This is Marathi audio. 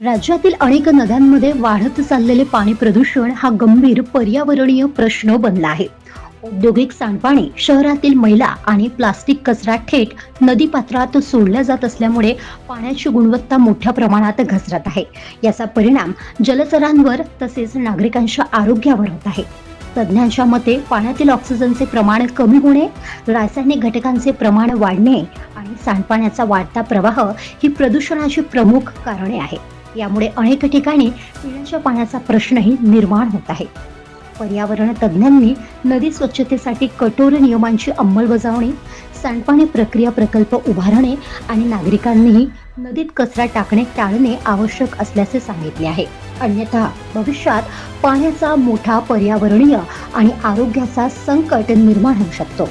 राज्यातील अनेक नद्यांमध्ये वाढत चाललेले पाणी प्रदूषण हा गंभीर पर्यावरणीय प्रश्न बनला आहे. औद्योगिक सांडपाणी, शहरातील मैला आणि प्लास्टिक कचरा थेट नदीपात्रात सोडला जात असल्यामुळे पाण्याची गुणवत्ता मोठ्या प्रमाणात घसरत आहे. याचा परिणाम जलचरांवर तसेच नागरिकांच्या आरोग्यावर होत आहे. तज्ज्ञांच्या मते पाण्यातील ऑक्सिजनचे प्रमाण कमी होणे, रासायनिक घटकांचे प्रमाण वाढणे आणि सांडपाण्याचा वाढता प्रवाह ही प्रदूषणाची प्रमुख कारणे आहेत. यामुळे अनेक ठिकाणी पिण्याच्या पाण्याचा प्रश्नही निर्माण होत आहे. पर्यावरण तज्ज्ञांनी नदी स्वच्छतेसाठी कठोर नियमांची अंमलबजावणी, सांडपाणी प्रक्रिया प्रकल्प उभारणे आणि नागरिकांनीही नदीत कचरा टाकणे टाळणे आवश्यक असल्याचे सांगितले आहे. अन्यथा भविष्यात पाण्याचा मोठा पर्यावरणीय आणि आरोग्याचा संकट निर्माण होऊ शकतो.